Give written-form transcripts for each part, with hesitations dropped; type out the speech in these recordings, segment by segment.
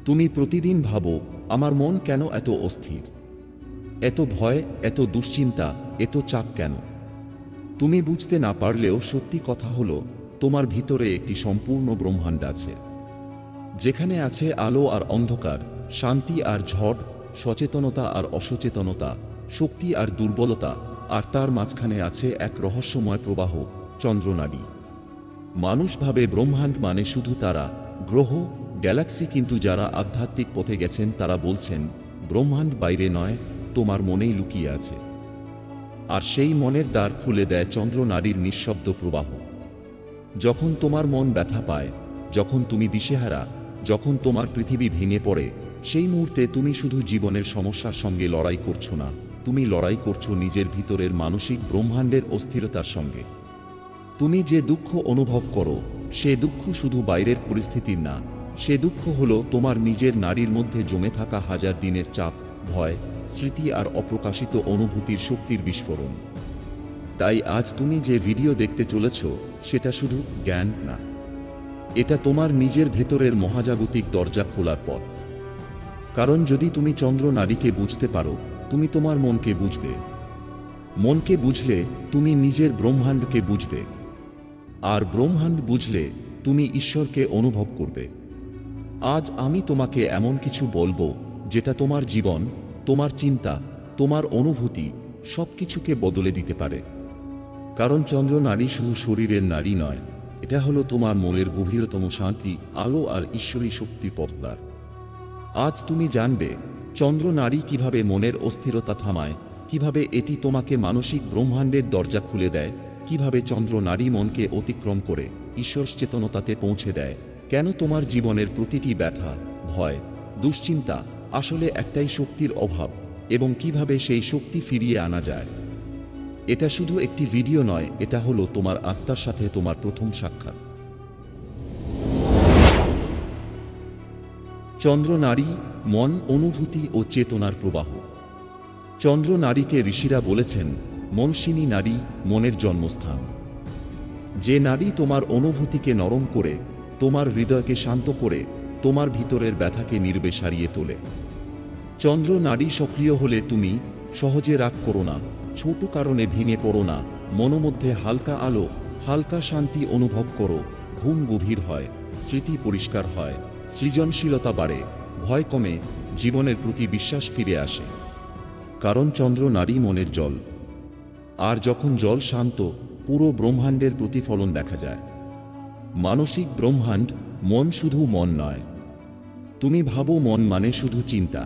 তুমি প্রতিদিন ভাবো, আমার মন কেন এত অস্থির, এত ভয়, এত দুশ্চিন্তা, এত চাপ কেন? তুমি বুঝতে না পারলেও সত্যি কথা হলো, তোমার ভিতরে একটি সম্পূর্ণ ব্রহ্মাণ্ড আছে, যেখানে আছে আলো আর অন্ধকার, শান্তি আর ঝড়, সচেতনতা আর অসচেতনতা, শক্তি আর দুর্বলতা, আর তার মাঝখানে আছে এক রহস্যময় প্রবাহ, চন্দ্রনাড়ী। মানুষ ভাবে ব্রহ্মাণ্ড মানে শুধু তারা, গ্রহ, গ্যালাক্সি, কিন্তু যারা আধ্যাত্মিক পথে গেছেন তারা বলছেন ব্রহ্মাণ্ড বাইরে নয়, তোমার মনেই লুকিয়ে আছে। আর সেই মনের দ্বার খুলে দেয় চন্দ্রনাড়ীর নিঃশব্দ প্রবাহ। যখন তোমার মন ব্যথা পায়, যখন তুমি দিশেহারা, যখন তোমার পৃথিবী ভেঙে পড়ে, সেই মুহূর্তে তুমি শুধু জীবনের সমস্যার সঙ্গে লড়াই করছো না, তুমি লড়াই করছো নিজের ভিতরের মানসিক ব্রহ্মাণ্ডের অস্থিরতার সঙ্গে। তুমি যে দুঃখ অনুভব করো, সে দুঃখ শুধু বাইরের পরিস্থিতির না, সে দুঃখ হলো তোমার নিজের নাড়ির মধ্যে জমে থাকা হাজার দিনের চাপ, ভয়, স্মৃতি আর অপ্রকাশিত অনুভূতির শক্তির বিস্ফোরণ। তাই আজ তুমি যে ভিডিও দেখতে চলেছ, সেটা শুধু জ্ঞান না, এটা তোমার নিজের ভেতরের মহাজাগতিক দরজা খোলার পথ। কারণ যদি তুমি চন্দ্রনাড়ীকে বুঝতে পারো, তুমি তোমার মনকে বুঝবে। মনকে বুঝলে তুমি নিজের ব্রহ্মাণ্ডকে বুঝবে, আর ব্রহ্মাণ্ড বুঝলে তুমি ঈশ্বরকে অনুভব করবে। আজ আমি তোমাকে এমন কিছু বলবো যেটা তোমার জীবন, তোমার চিন্তা, তোমার অনুভূতি সবকিছুকে বদলে দিতে পারে। কারণ চন্দ্রনাড়ী শুধু শরীরের নাড়ী নয়, এটা হলো তোমার মনের গভীরতম শান্তি, আলো আর ঈশ্বরী শক্তি পথদ্বার। আজ তুমি জানবে চন্দ্রনাড়ী কিভাবে মনের অস্থিরতা থামায়, কিভাবে এটি তোমাকে মানসিক ব্রহ্মাণ্ডের দরজা খুলে দেয়, কিভাবে চন্দ্রনাড়ী মনকে অতিক্রম করে ঈশ্বর চেতনতাতে পৌঁছে দেয়, কেন তোমার জীবনের প্রতিটি ব্যথা, ভয়, দুশ্চিন্তা আসলে একটাই শক্তির অভাব, এবং কিভাবে সেই শক্তি ফিরিয়ে আনা যায়। এটা শুধু একটি ভিডিও নয়, এটা হলো তোমার আত্মার সাথে তোমার প্রথম সাক্ষাৎ। চন্দ্রনাড়ী, মন, অনুভূতি ও চেতনার প্রবাহ। চন্দ্রনাড়ীকে ঋষিরা বলেছেন মনসিনী নাড়ী, মনের জন্মস্থান। যে নাড়ী তোমার অনুভূতিকে নরম করে, তোমার হৃদয়কে শান্ত করে, তোমার ভিতরের ব্যথাকে নীরবে সারিয়ে তোলে। চন্দ্রনাড়ী সক্রিয় হলে তুমি সহজে রাগ করো না, ছোট কারণে ভেঙে পড়ো না, মনোমধ্যে হালকা আলো, হালকা শান্তি অনুভব করো, ঘুম গভীর হয়, স্মৃতি পরিষ্কার হয়, সৃজনশীলতা বাড়ে, ভয় কমে, জীবনের প্রতি বিশ্বাস ফিরে আসে। কারণ চন্দ্রনাড়ী মনের জল। আর যখন জল শান্ত, পুরো ব্রহ্মাণ্ডের প্রতিফলন দেখা যায়। মানসিক ব্রহ্মাণ্ড, মন শুধু মন নয়। তুমি ভাবো মন মানে শুধু চিন্তা,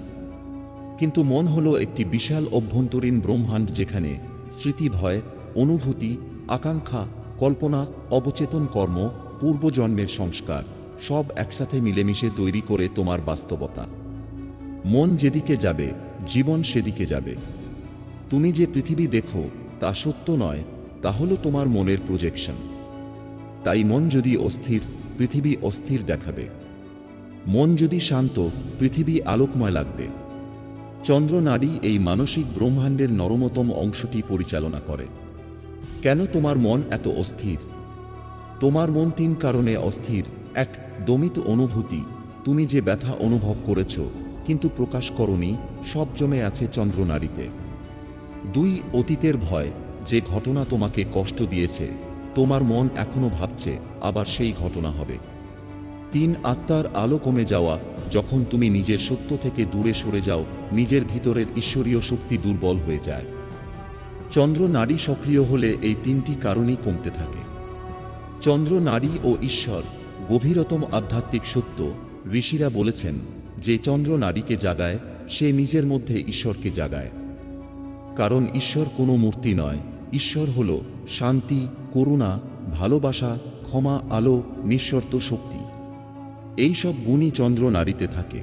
কিন্তু মন হলো একটি বিশাল অভ্যন্তরীণ ব্রহ্মাণ্ড, যেখানে স্মৃতি, ভয়, অনুভূতি, আকাঙ্ক্ষা, কল্পনা, অবচেতন কর্ম, পূর্বজন্মের সংস্কার সব একসাথে মিলেমিশে তৈরি করে তোমার বাস্তবতা। মন যেদিকে যাবে, জীবন সেদিকে যাবে। তুমি যে পৃথিবী দেখো তা সত্য নয়, তা হলো তোমার মনের প্রজেকশন। তাই মন যদি অস্থির, পৃথিবী অস্থির দেখাবে। মন যদি শান্ত, পৃথিবী আলোকময় লাগবে। চন্দ্রনাড়ী এই মানসিক ব্রহ্মাণ্ডের নরমতম অংশটি পরিচালনা করে। কেন তোমার মন এত অস্থির? তোমার মন 3 কারণে অস্থির। 1. দমিত অনুভূতি। তুমি যে ব্যথা অনুভব করেছ কিন্তু প্রকাশ করনি, সব জমে আছে চন্দ্রনাড়ীতে। 2. অতীতের ভয়। যে ঘটনা তোমাকে কষ্ট দিয়েছে, তোমার মন এখনো ভাবছে আবার সেই ঘটনা হবে। 3. আত্মার আলো কমে যাওয়া। যখন তুমি নিজের সত্য থেকে দূরে সরে যাও, নিজের ভিতরের ঈশ্বরীয় শক্তি দুর্বল হয়ে যায়। চন্দ্রনাড়ী সক্রিয় হলে এই 3টি কারণই কমতে থাকে। চন্দ্রনাড়ী ও ঈশ্বর, গভীরতম আধ্যাত্মিক সত্য। ঋষিরা বলেছেন যে চন্দ্রনাড়ীকে জাগায়, সে নিজের মধ্যে ঈশ্বরকে জাগায়। কারণ ঈশ্বর কোনো মূর্তি নয়, ঈশ্বর হল শান্তি, করুণা, ভালোবাসা, ক্ষমা, আলো, নিঃশর্ত শক্তি। এই সব গুণই চন্দ্রনাড়ীতে থাকে।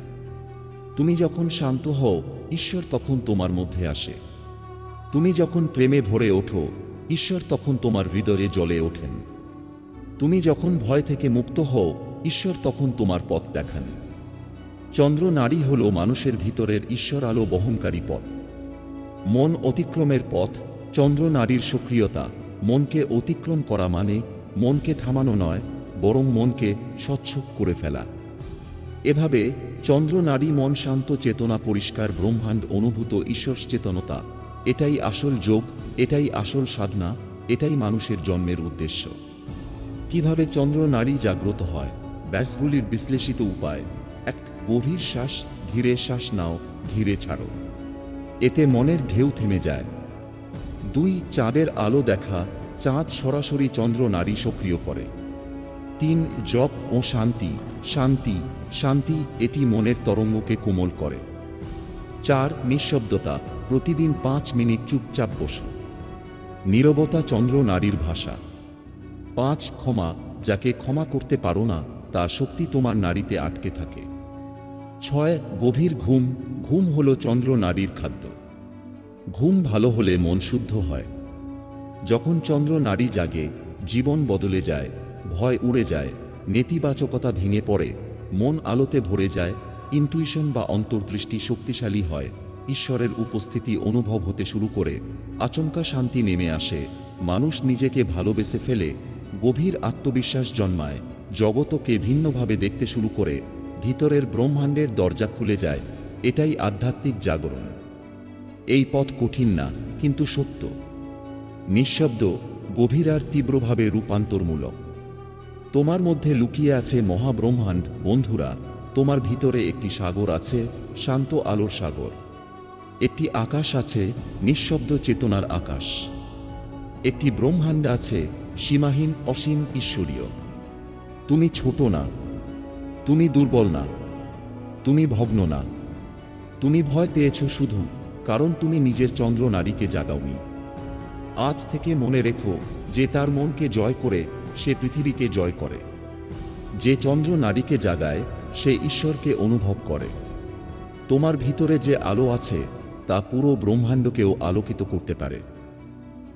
তুমি যখন শান্ত হও, ঈশ্বর তখন তোমার মধ্যে আসে। তুমি যখন প্রেমে ভরে ওঠো, ঈশ্বর তখন তোমার হৃদয়ে জ্বলে ওঠেন। তুমি যখন ভয় থেকে মুক্ত হও, ঈশ্বর তখন তোমার পথ দেখান। চন্দ্রনাড়ী হল মানুষের ভিতরের ঈশ্বর আলো বহনকারী পথ। মন অতিক্রমের পথ। চন্দ্রনাড়ীর সক্রিয়তা। মনকে অতিক্রম করা মানে মনকে থামানো নয়, বরং মনকে স্বচ্ছ করে ফেলা। এভাবে চন্দ্র নারী মন শান্ত, চেতনা পরিষ্কার, ব্রহ্মাণ্ড অনুভূত ঈশ্বর চেতনতা। এটাই আসল যোগ, এটাই আসল সাধনা, এটাই মানুষের জন্মের উদ্দেশ্য। কিভাবে চন্দ্র নারী জাগ্রত হয়? ব্যাসগুলির বিশ্লেষিত উপায়। 1. গভীর শ্বাস, ধীরে শ্বাস নাও, ধীরে ছাড়ো। এতে মনের ঢেউ থেমে যায়। 2. চাঁদের আলো দেখা, চাঁদ সরাসরি চন্দ্র নারী সক্রিয় করে। 3. জপ ও শান্তি, শান্তি শান্তি, এটি মনের তরঙ্গকে কোমল করে। 4. নিঃশব্দতা, প্রতিদিন 5 মিনিট চুপচাপ বসো। নীরবতা চন্দ্র নারীর ভাষা। 5. ক্ষমা, যাকে ক্ষমা করতে পারো না তার শক্তি তোমার নারীতে আটকে থাকে। 6. গভীর ঘুম, ঘুম হলো চন্দ্র নারীর খাদ্য। ঘুম ভালো হলে মন শুদ্ধ হয়। যখন চন্দ্র নারী জাগে, জীবন বদলে যায়, ভয় উড়ে যায়, নেতিবাচকতা ভেঙে পড়ে, মন আলোতে ভরে যায়, ইনটুইশন বা অন্তর্দৃষ্টি শক্তিশালী হয়, ঈশ্বরের উপস্থিতি অনুভব হতে শুরু করে, আচমকা শান্তি নেমে আসে, মানুষ নিজেকে ভালোবেসে ফেলে, গভীর আত্মবিশ্বাস জন্মায়, জগতকে ভিন্নভাবে দেখতে শুরু করে, ভিতরের ব্রহ্মাণ্ডের দরজা খুলে যায়। এটাই আধ্যাত্মিক জাগরণ। এই পথ কঠিন না, কিন্তু সত্য। নিঃশব্দ, গভীর আর তীব্রভাবে রূপান্তরমূলক। তোমার মধ্যে লুকিয়ে আছে মহাব্রহ্মাণ্ড। বন্ধুরা, তোমার ভিতরে একটি সাগর আছে, শান্ত আলোর সাগর। একটি আকাশ আছে, নিঃশব্দ চেতনার আকাশ। একটি ব্রহ্মাণ্ড আছে, সীমাহীন, অসীম, ঈশ্বরীয়। তুমি ছোট না, তুমি দুর্বল না, তুমি ভগ্ন না। তুমি ভয় পেয়েছ শুধু কারণ তুমি নিজের চন্দ্র নারীকে জাগাওনি। আজ থেকে মনে রেখো, যে তার মনকে জয় করে সে পৃথিবীকে জয় করে। যে চন্দ্র নারীকে জাগায় সে ঈশ্বরকে অনুভব করে। তোমার ভিতরে যে আলো আছে তা পুরো ব্রহ্মাণ্ডকেও আলোকিত করতে পারে।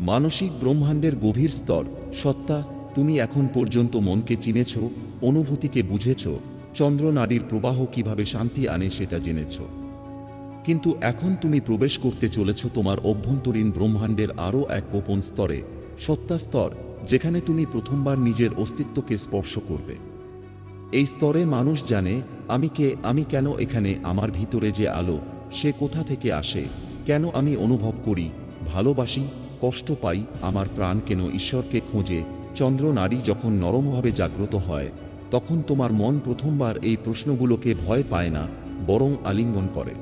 মানসিক ব্রহ্মাণ্ডের গভীর স্তর, সত্তা। তুমি এখন পর্যন্ত মনকে চিনেছ, অনুভূতিকে বুঝেছ, চন্দ্র নারীর প্রবাহ কিভাবে শান্তি আনে সেটা জেনেছ। কিন্তু এখন তুমি প্রবেশ করতে চলেছ তোমার অভ্যন্তরীণ ব্রহ্মাণ্ডের আরও এক গোপন স্তরে, সত্তা স্তর, যেখানে তুমি প্রথমবার নিজের অস্তিত্বকে স্পর্শ করবে। এই স্তরে মানুষ জানে, আমি কে, আমি কেন এখানে, আমার ভিতরে যে আলো সে কোথা থেকে আসে, কেন আমি অনুভব করি, ভালোবাসি, কষ্ট পাই, আমার প্রাণ কেন ঈশ্বরকে খোঁজে। চন্দ্র নারী যখন নরমভাবে জাগ্রত হয় তখন তোমার মন প্রথমবার এই প্রশ্নগুলোকে ভয় পায় না, বরং আলিঙ্গন করে।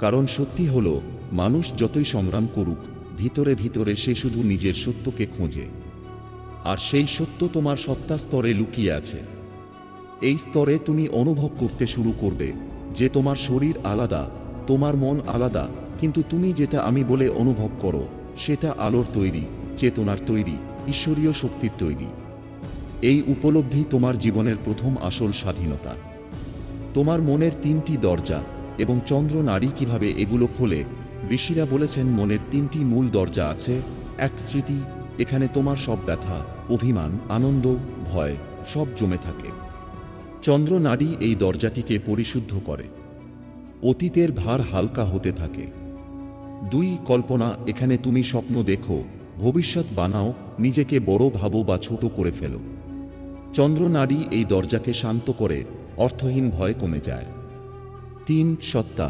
কারণ সত্যি হলো, মানুষ যতই সংগ্রাম করুক, ভিতরে ভিতরে সে শুধু নিজের সত্যকে খোঁজে। আর সেই সত্য তোমার সত্তা স্তরে লুকিয়ে আছে। এই স্তরে তুমি অনুভব করতে শুরু করবে যে তোমার শরীর আলাদা, তোমার মন আলাদা, কিন্তু তুমি যেটা আমি বলে অনুভব করো সেটা আলোর তৈরি, চেতনার তৈরি, ঈশ্বরীয় শক্তির তৈরি। এই উপলব্ধি তোমার জীবনের প্রথম আসল স্বাধীনতা। তোমার মনের 3টি দরজা, এবং চন্দ্র নারী কিভাবে এগুলো খোলে। ঋষিরা বলেছেন মনের 3টি মূল দরজা আছে। 1. স্মৃতি, এখানে তোমার সব ব্যথা, অভিমান, আনন্দ, ভয় সব জমে থাকে। চন্দ্র নারী এই দরজাটিকে পরিশুদ্ধ করে। অতীতের ভার হালকা হতে থাকে। 2. কল্পনা, এখানে তুমি স্বপ্ন দেখো, ভবিষ্যৎ বানাও, নিজেকে বড় ভাবো বা ছোট করে ফেলো। চন্দ্র নারী এই দরজাকে শান্ত করে, অর্থহীন ভয় কমে যায়। 3. সত্তা,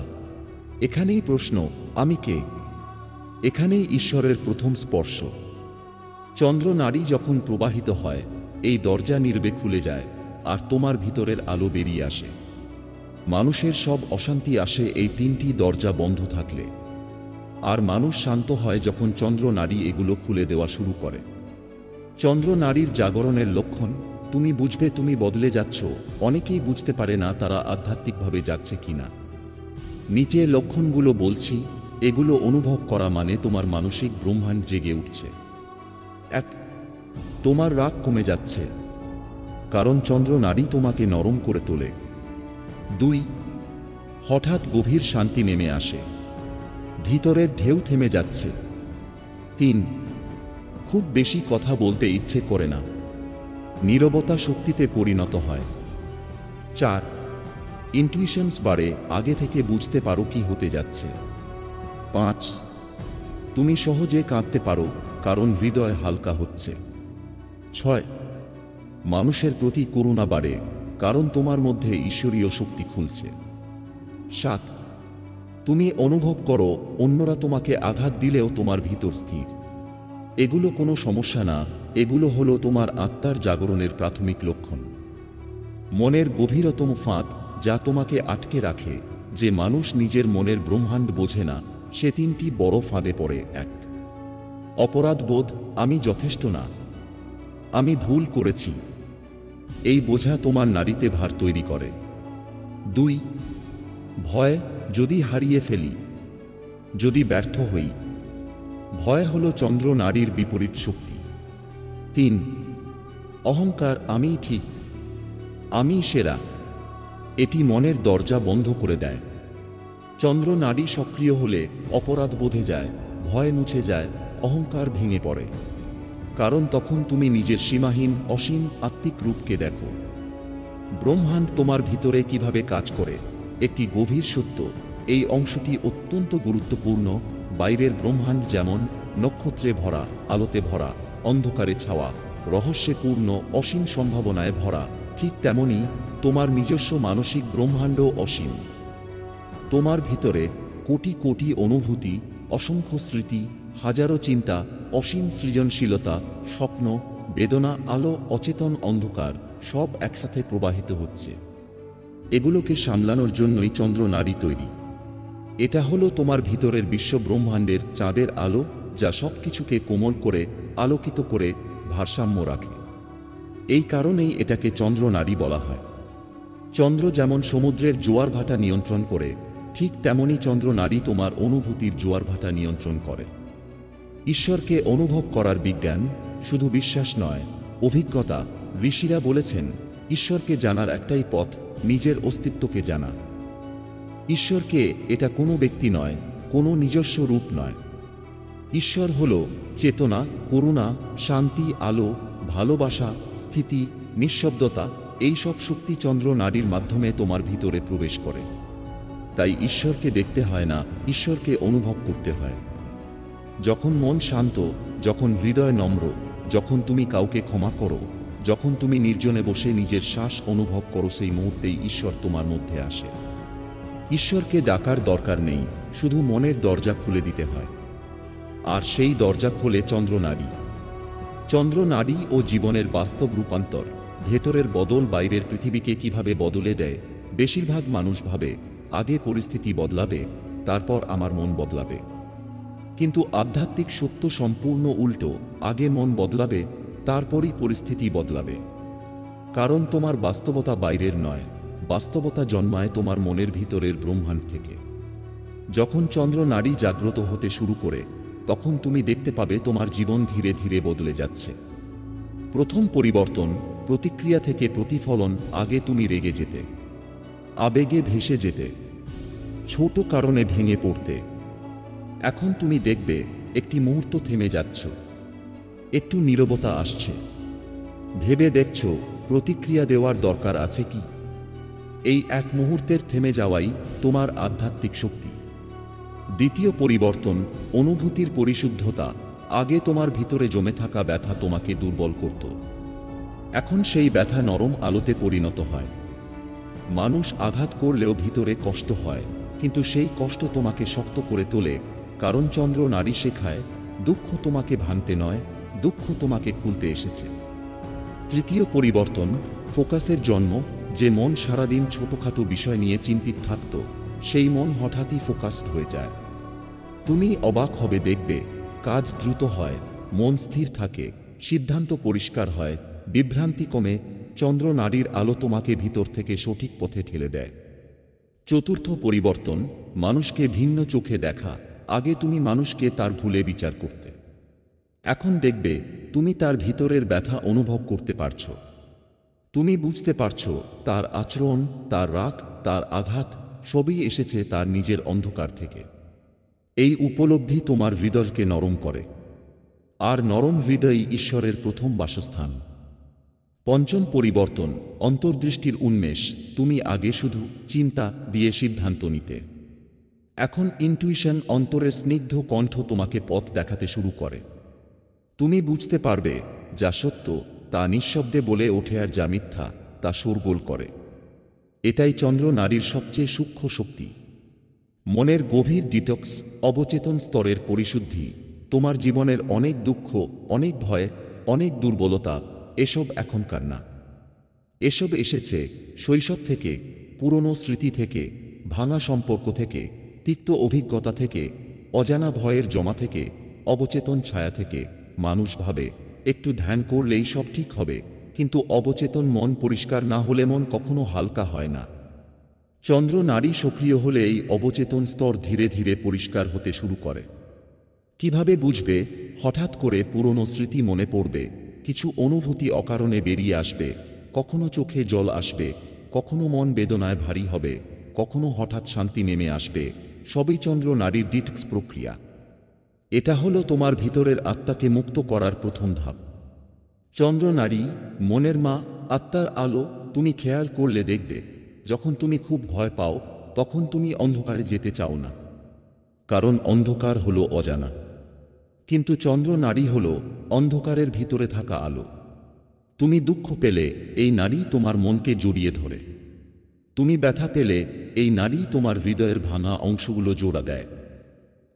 এখানেই প্রশ্ন, আমি কে? এখানেই ঈশ্বরের প্রথম স্পর্শ। চন্দ্র নারী যখন প্রবাহিত হয় এই দরজা নির্বে খুলে যায় আর তোমার ভিতরের আলো বেরিয়ে আসে। মানুষের সব অশান্তি আসে এই 3টি দরজা বন্ধ থাকলে। আর মানুষ শান্ত হয় যখন চন্দ্র নারী এগুলো খুলে দেওয়া শুরু করে। চন্দ্র নারীর জাগরণের লক্ষণ, তুমি বুঝবে তুমি বদলে যাচ্ছ। অনেকেই বুঝতে পারে না তারা আধ্যাত্মিকভাবে যাচ্ছে কিনা। নিচে লক্ষণগুলো বলছি, এগুলো অনুভব করা মানে তোমার মানসিক ব্রহ্মাণ্ড জেগে উঠছে। 1. তোমার রাগ কমে যাচ্ছে, কারণ চন্দ্র নারী তোমাকে নরম করে তোলে। 2. হঠাৎ গভীর শান্তি নেমে আসে, ভিতরের ঢেউ থেমে যাচ্ছে। 3. খুব বেশি কথা বলতে ইচ্ছে করে না, নীরবতা শক্তিতে পরিণত হয়। 4. ইনটুইশনস বাড়ে, আগে থেকে বুঝতে পারো কি হতে যাচ্ছে। 5. তুমি সহজে কাঁদতে পারো, কারণ হৃদয় হালকা হচ্ছে। 6. মানুষের প্রতি করুণা বাড়ে, কারণ তোমার মধ্যে ঈশ্বরীয় শক্তি খুলছে। 7, তুমি অনুভব করো অন্যরা তোমাকে আঘাত দিলেও তোমার ভিতর স্থির। এগুলো কোনো সমস্যা না, এগুলো হলো তোমার আত্মার জাগরণের প্রাথমিক লক্ষণ। মনের গভীরতম ফাঁদ যা তোমাকে আটকে রাখে, যে মানুষ নিজের মনের ব্রহ্মাণ্ড বোঝে না, সে 3টি বড় ফাঁদে পড়ে। 1, অপরাধবোধ, আমি যথেষ্ট না, আমি ভুল করেছি। এই বোঝা তোমার নাড়িতে ভার তৈরি করে। 2, ভয়, যদি হারিয়ে ফেলি, যদি ব্যর্থ হই। ভয় হল চন্দ্র নাড়ির বিপরীত শক্তি। 3, অহংকার, আমিই ঠিক, আমি সেরা। এটি মনের দরজা বন্ধ করে দেয়। চন্দ্র নাড়ি সক্রিয় হলে অপরাধ বোধে যায়, ভয় মুছে যায়, অহংকার ভেঙে পড়ে। কারণ তখন তুমি নিজের সীমাহীন অসীম আত্মিক রূপকে দেখো। ব্রহ্মাণ্ড তোমার ভিতরে কিভাবে কাজ করে একটি গভীর সত্য। এই অংশটি অত্যন্ত গুরুত্বপূর্ণ। বাইরের ব্রহ্মাণ্ড যেমন নক্ষত্রে ভরা, আলোতে ভরা, অন্ধকারে ছাওয়া, রহস্যে পূর্ণ, অসীম সম্ভাবনায় ভরা, ঠিক তেমনি তোমার নিজস্ব মানসিক ব্রহ্মাণ্ড অসীম। তোমার ভিতরে কোটি কোটি অনুভূতি, অসংখ্য স্মৃতি, হাজারো চিন্তা, অসীম সৃজনশীলতা, স্বপ্ন, বেদনা, আলো, অচেতন অন্ধকার, সব একসাথে প্রবাহিত হচ্ছে। এগুলোকে সামলানোর জন্যই চন্দ্র নাড়ি তৈরি। এটা হলো তোমার ভিতরের বিশ্ব ব্রহ্মাণ্ডের চাঁদের আলো, যা সবকিছুকে কোমল করে, আলোকিত করে, ভারসাম্য রাখে। এই কারণেই এটাকে চন্দ্র নাড়ি বলা হয়। চন্দ্র যেমন সমুদ্রের জোয়ার ভাটা নিয়ন্ত্রণ করে, ঠিক তেমনি চন্দ্র নাড়ি তোমার অনুভূতির জোয়ার ভাটা নিয়ন্ত্রণ করে। ঈশ্বরকে অনুভব করার বিজ্ঞান শুধু বিশ্বাস নয়, অভিজ্ঞতা। ঋষিরা বলেছেন, ঈশ্বরকে জানার একটাই পথ, নিজের অস্তিত্বকে জানা। ঈশ্বরকে, এটা কোনো ব্যক্তি নয়, কোনো নিজস্ব রূপ নয়। ঈশ্বর হল চেতনা, করুণা, শান্তি, আলো, ভালোবাসা, স্থিতি, নিঃশব্দতা। এই সব শক্তি চন্দ্র নাড়ির মাধ্যমে তোমার ভিতরে প্রবেশ করে। তাই ঈশ্বরকে দেখতে হয় না, ঈশ্বরকে অনুভব করতে হয়। যখন মন শান্ত, যখন হৃদয় নম্র, যখন তুমি কাউকে ক্ষমা করো, যখন তুমি নির্জনে বসে নিজের শ্বাস অনুভব করো, সেই মুহূর্তেই ঈশ্বর তোমার মধ্যে আসে। ঈশ্বরকে ডাকার দরকার নেই, শুধু মনের দরজা খুলে দিতে হয়। আর সেই দরজা খোলে চন্দ্র নাড়ি। চন্দ্র নাড়ি ও জীবনের বাস্তব রূপান্তর। ভেতরের বদল বাইরের পৃথিবীকে কিভাবে বদলে দেয়। বেশিরভাগ মানুষ ভাবে, আগে পরিস্থিতি বদলাবে, তারপর আমার মন বদলাবে। কিন্তু আধ্যাত্মিক সত্য সম্পূর্ণ উল্টো। আগে মন বদলাবে, তারপরই পরিস্থিতি বদলাবে। কারণ তোমার বাস্তবতা বাইরের নয়, বাস্তবতা জন্মায় তোমার মনের ভিতরের ব্রহ্মাণ্ড থেকে। যখন চন্দ্র নাড়ি জাগ্রত হতে শুরু করে, তখন তুমি দেখতে পাবে তোমার জীবন ধীরে ধীরে বদলে যাচ্ছে। প্রথম পরিবর্তন, প্রতিক্রিয়া থেকে প্রতিফলন। আগে তুমি রেগে যেতে, আবেগে ভেসে যেতে, ছোট কারণে ভেঙে পড়তে। এখন তুমি দেখবে একটি মুহূর্ত থেমে যাচ্ছ, একটু নীরবতা আসছে, ভেবে দেখছ প্রতিক্রিয়া দেওয়ার দরকার আছে কি। এই এক মুহূর্তের থেমে যাওয়াই তোমার আধ্যাত্মিক শক্তি। দ্বিতীয় পরিবর্তন, অনুভূতির পরিশুদ্ধতা। আগে তোমার ভিতরে জমে থাকা ব্যথা তোমাকে দুর্বল করত। এখন সেই ব্যথা নরম আলোতে পরিণত হয়। মানুষ আঘাত করলেও ভিতরে কষ্ট হয়, কিন্তু সেই কষ্ট তোমাকে শক্ত করে তোলে। কারণ চন্দ্র নাড়ি শেখায়, দুঃখ তোমাকে ভাঙতে নয়, দুঃখ তোমাকে খুলতে এসেছে। তৃতীয় পরিবর্তন, ফোকাসের জন্ম। যে মন সারাদিন ছোটখাটো বিষয় নিয়ে চিন্তিত থাকত, সেই মন হঠাৎই ফোকাসড হয়ে যায়। তুমি অবাক হবে, দেখবে কাজ দ্রুত হয়, মন স্থির থাকে, সিদ্ধান্ত পরিষ্কার হয়, বিভ্রান্তি কমে। চন্দ্র নাড়ির আলো তোমাকে ভিতর থেকে সঠিক পথে ঠেলে দেয়। চতুর্থ পরিবর্তন, মানুষকে ভিন্ন চোখে দেখা। আগে তুমি মানুষকে তার ভুলে বিচার করতে। এখন দেখবে তুমি তার ভিতরের ব্যথা অনুভব করতে পারছো। তুমি বুঝতে পারছো তার আচরণ, তার রাগ, তার আঘাত সবই এসেছে তার নিজের অন্ধকার থেকে। এই উপলব্ধি তোমার হৃদয়কে নরম করে। আর নরম হৃদয়ই ঈশ্বরের প্রথম বাসস্থান। পঞ্চম পরিবর্তন, অন্তর্দৃষ্টির উন্মেষ। তুমি আগে শুধু চিন্তা দিয়ে সিদ্ধান্ত নিতে। এখন ইনটুইশন, অন্তরের স্নিগ্ধ কণ্ঠ তোমাকে পথ দেখাতে শুরু করে। তুমি বুঝতে পারবে যা সত্য তা নিঃশব্দে বলে ওঠে, আর যা মিথ্যা তা শোরগোল করে। এটাই চন্দ্র নারীর সবচেয়ে সূক্ষ্ম শক্তি। মনের গভীর ডিটক্স, অবচেতন স্তরের পরিশুদ্ধি। তোমার জীবনের অনেক দুঃখ, অনেক ভয়, অনেক দুর্বলতা এসব এখনকার না। এসব এসেছে শৈশব থেকে, পুরনো স্মৃতি থেকে, ভাঙা সম্পর্ক থেকে, তিক্ত অভিজ্ঞতা থেকে, অজানা ভয়ের জমা থেকে, অবচেতন ছায়া থেকে। মানুষ ভাবে একটু ধ্যান করলেই সব ঠিক হবে, কিন্তু অবচেতন মন পরিষ্কার না হলে মন কখনো হালকা হয় না। চন্দ্র নারী সক্রিয় হলে এই অবচেতন স্তর ধীরে ধীরে পরিষ্কার হতে শুরু করে। কিভাবে বুঝবে? হঠাৎ করে পুরনো স্মৃতি মনে পড়বে, কিছু অনুভূতি অকারণে বেরিয়ে আসবে, কখনো চোখে জল আসবে, কখনো মন বেদনায় ভারী হবে, কখনো হঠাৎ শান্তি নেমে আসবে। সবই চন্দ্র নারীর ডিটক্স প্রক্রিয়া। এটা হলো তোমার ভিতরের আত্মাকে মুক্ত করার প্রথম ধাপ। চন্দ্র নারী, মনের মা, আত্মার আলো। তুমি খেয়াল করলে দেখবে, যখন তুমি খুব ভয় পাও তখন তুমি অন্ধকারে যেতে চাও না, কারণ অন্ধকার হলো অজানা। কিন্তু চন্দ্র নারী হলো অন্ধকারের ভিতরে থাকা আলো। তুমি দুঃখ পেলে এই নারী তোমার মনকে জড়িয়ে ধরে। তুমি ব্যথা পেলে এই নারী তোমার হৃদয়ের ভাঙা অংশগুলো জোড়া দেয়।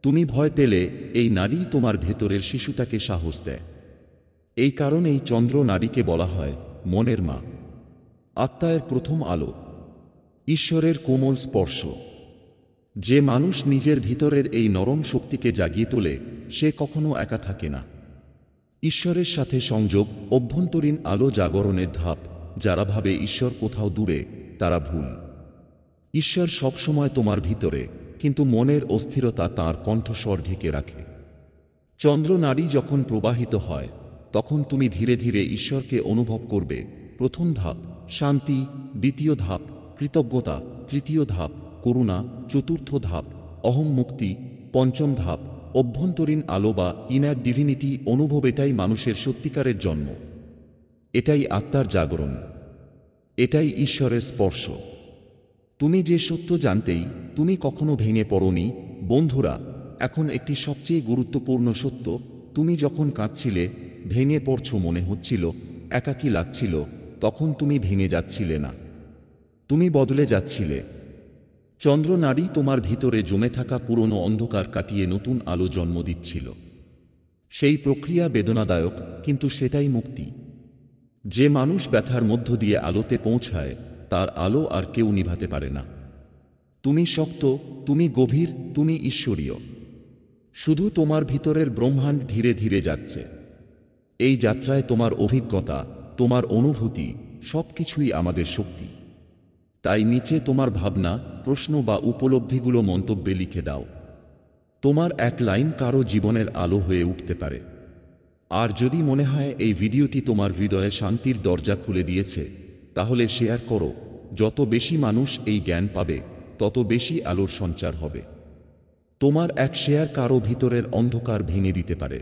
তুমি ভয় পেলে এই নারী তোমার ভেতরের শিশুটাকে সাহস দেয়। এই কারণেই চন্দ্র নারীকে বলা হয় মনের মা, আত্মার প্রথম আলো, ঈশ্বরের কোমল স্পর্শ। যে মানুষ নিজের ভিতরের এই নরম শক্তিকে জাগিয়ে তোলে সে কখনো একা থাকে না। ঈশ্বরের সাথে সংযোগ, অভ্যন্তরীণ আলো জাগরণের ধাপ। যারা ভাবে ঈশ্বর কোথাও দূরে, তারা ভুল। ঈশ্বর সবসময় তোমার ভিতরে, কিন্তু মনের অস্থিরতা তাঁর কণ্ঠস্বর ঢেকে রাখে। চন্দ্র নারী যখন প্রবাহিত হয় তখন তুমি ধীরে ধীরে ঈশ্বরকে অনুভব করবে। প্রথম ধাপ শান্তি, দ্বিতীয় ধাপ কৃতজ্ঞতা, তৃতীয় ধাপ করুণা, চতুর্থ ধাপ অহং মুক্তি, পঞ্চম ধাপ অভ্যন্তরীণ আলো বা ইনার ডিভিনিটি অনুভব। এটাই মানুষের সত্যিকারের জন্ম, এটাই আত্মার জাগরণ, এটাই ঈশ্বরের স্পর্শ। তুমি যে সত্য জানতেই তুমি কখনো ভেঙে পড়োনি। বন্ধুরা, এখন একটি সবচেয়ে গুরুত্বপূর্ণ সত্য, তুমি যখন কাঁদছিলে, ভেঙে পড়ছো মনে হচ্ছিল, একাকী লাগছিল, তখন তুমি ভেঙে যাচ্ছিলে না, তুমি বদলে যাচ্ছিলে। চন্দ্র নারী তোমার ভিতরে জমে থাকা পুরনো অন্ধকার কাটিয়ে নতুন আলো জন্ম দিচ্ছিল। সেই প্রক্রিয়া বেদনাদায়ক, কিন্তু সেটাই মুক্তি। যে মানুষ ব্যথার মধ্য দিয়ে আলোতে পৌঁছায় তার আলো আর কেউ নিভাতে পারে না। তুমি শক্ত, তুমি গভীর, তুমি ঈশ্বরীয়। শুধু তোমার ভিতরের ব্রহ্মাণ্ড ধীরে ধীরে যাচ্ছে। এই যাত্রায় তোমার অভিজ্ঞতা, তোমার অনুভূতি সবকিছুই আমাদের শক্তি। তাই নিচে তোমার ভাবনা, প্রশ্ন বা উপলব্ধিগুলো মন্তব্যে লিখে দাও। তোমার এক লাইন কারো জীবনের আলো হয়ে উঠতে পারে। আর যদি মনে হয় এই ভিডিওটি তোমার হৃদয়ে শান্তির দরজা খুলে দিয়েছে, তাহলে শেয়ার করো। যত বেশি মানুষ এই জ্ঞান পাবে তত বেশি আলোর সঞ্চার হবে। তোমার এক শেয়ার কারো ভিতরের অন্ধকার ভেঙে দিতে পারে।